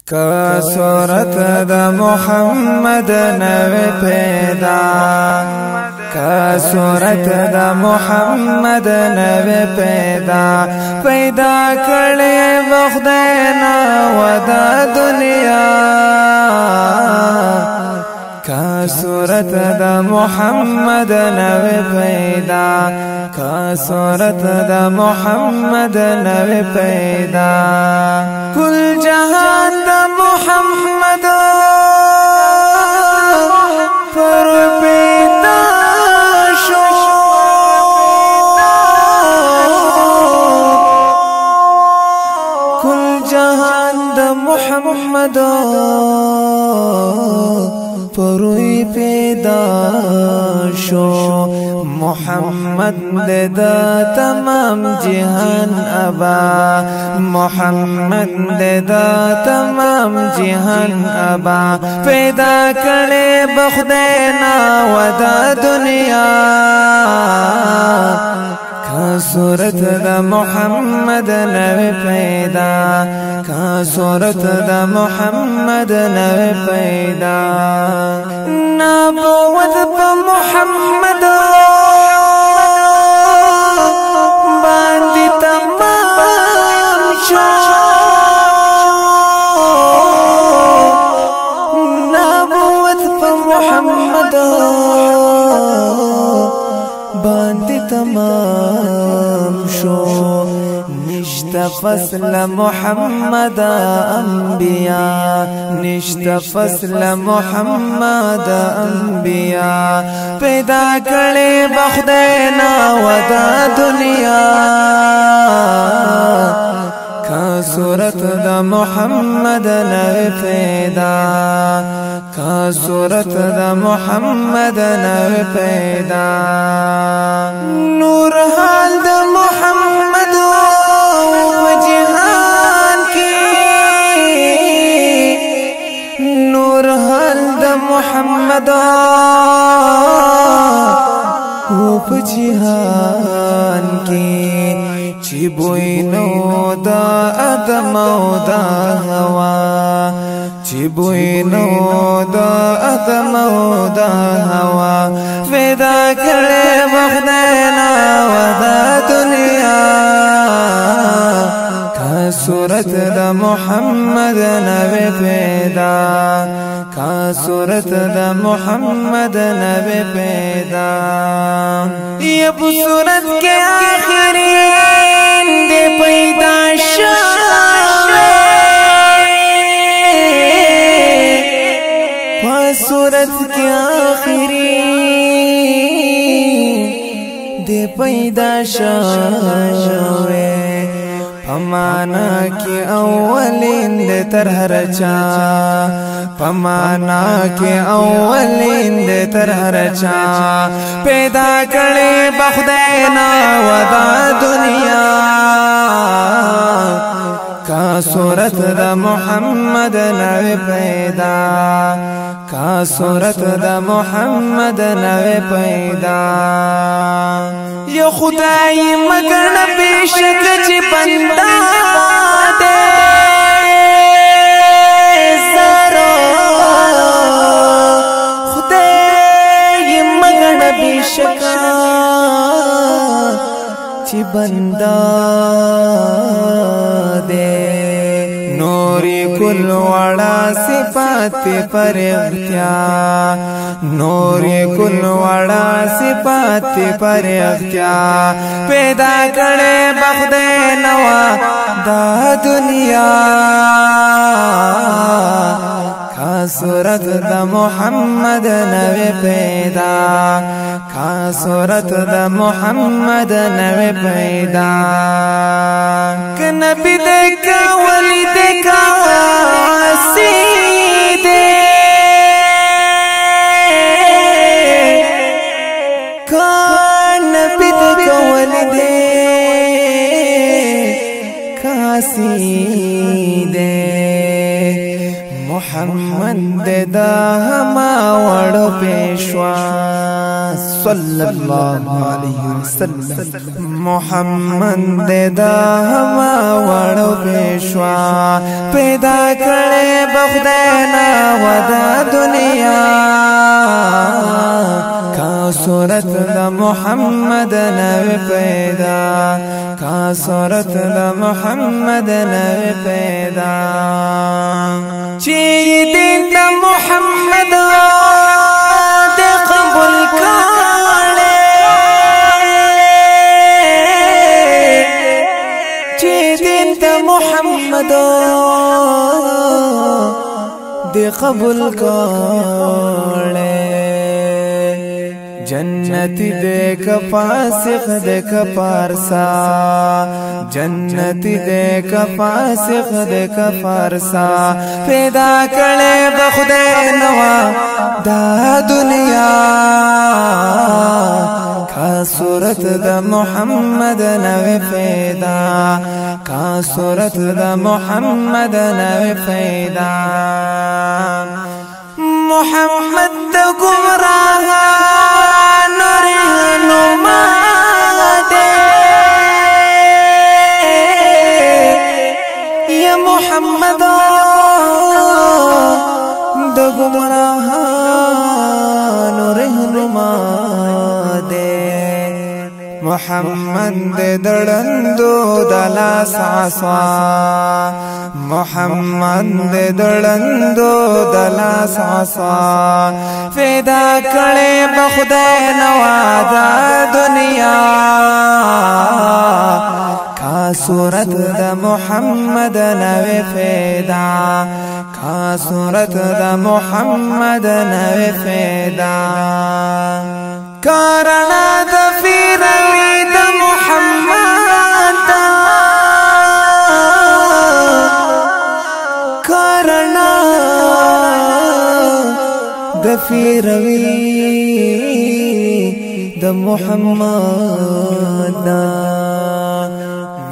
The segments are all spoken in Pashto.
کا صورت دا محمد نوی پیدا کا صورت دا محمد نوی پیدا پیدا کړي بخدینا ودا دنیا کا صورت دا محمد نوی پیدا کا صورت دا محمد نوی پیدا کل جہان دا محمد پر پیدا شو کل جہان دا محمد پروی پیدا شو محمد دا تمام جہان ابا محمد دا تمام جہان ابا پیدا کرے بخدینا ودا دنیا کا صورت دا محمد نوی پیدا کا صورت دا محمد نوی پیدا نبوت پا محمد باندی تمام شو نبوت پا محمد باندی تمام شو نشتا فصل محمد انبیاء نشتا فصل محمد انبیاء پیدا کرے بخدینا ودا دنیا کا صورت دا محمد نوی پیدا کا صورت دا محمد نوی پیدا نور حال دا محمد جہان کی نور حال دا محمد جہان کی چی بوینو دا ادم و دا ہوا چی بوینو دا ادم و دا ہوا پیدا کرے بخدینا ودا دنیا کا صورت دا محمد نوی پیدا کا صورت دا محمد نوی پیدا یہ صورت کے آخرین دے پیدا شاوے صورت کے آخرین دے پیدا شاوے پمانا کی اولین دے ترہر چا پمانا کی اولین دے ترہر چا پیدا کرے بخدینا ودا دنیا کا صورت دا محمد نوی پیدا کا صورت دا محمد نوی پیدا یا خدای مگر نبی شک چی بندہ دے زارو خدای مگر نبی شک چی بندہ دے نوری کل وڑا صفات پر اختیار نوری کل وڑا صفات پر اختیار پیدا کرے بخدینا دا دنیا کا صورت دا محمد نوی پیدا کا صورت دا محمد نوی پیدا کہ نبی دیکھا ولی دیکھا سیدے کا نبی دیکھا ولی دیکھا سیدے محمد دا هما وړو پیشوا صلی الله علیه وسلم محمد دا هما وړو پیشوا پیدا کړي بخداینا ودا دنیا کا صورت دا محمد نوی پیدا کا صورت دا محمد نوی پیدا چی دین دا محمد دے قبول کانے چی دین دا محمد دے قبول کانے جنتی دیکھ فاسق دیکھ پارسا جنتی دیکھ فاسق دیکھ پارسا پیدا کړي بخدای نوا دا دنیا کا صورت دا محمد نوی پیدا کا صورت دا محمد نوی پیدا محمد دا گمراہ محمد د گمراهانو رهنما دے محمد دړندو د لاس عصا محمد دړندو د لاس عصا فدا کړي بخدای نوا دا دنیا کا صورت دا محمد نوی پیدا کا صورت دا محمد نوی پیدا کارنا دا فیروی دا محمد کارنا دا فیروی دا محمد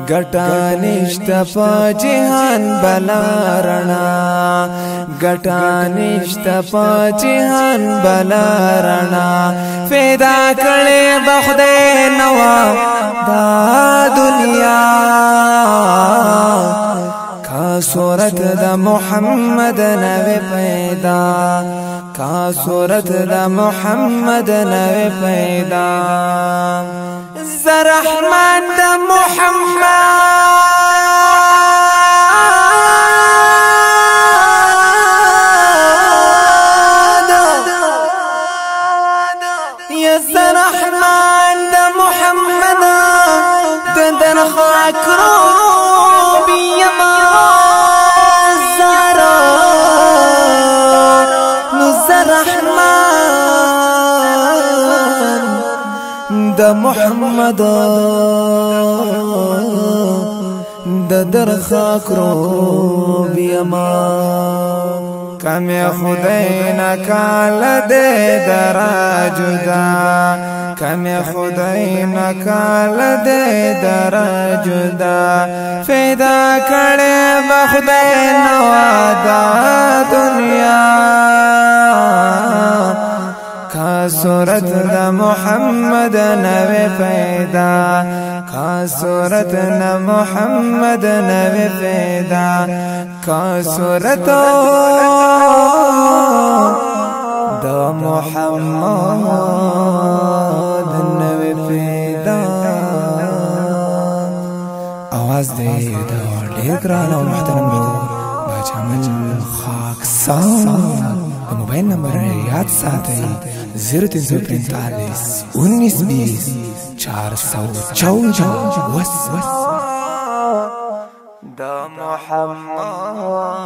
گٹا نشتا پا جہان بلارنا گٹا نشتا پا جہان بلارنا فیدا کڑے بخدے نوا دا دنیا کا صورت دا محمد نوی پیدا کا صورت دا محمد نوی پیدا رحمان دا محمد یا رحمان دا محمد دندن خاکرو بیما زارا نزا رحمان دا محمد دا در خاکرو بیما کم خدای نکال دے درا جدا کم خدای نکال دے درا جدا فیدا کڑے بخدای نوا دا دنیا کا صورت دا محمد نوی پیدا کا صورت نا محمد نوی پیدا کا صورت دا محمد نوی پیدا آواز دے دا ډیر ګران او محترم باجامل خاکسار موبائل نمبر یاد ساتیں 0345 1920 414 دا محمد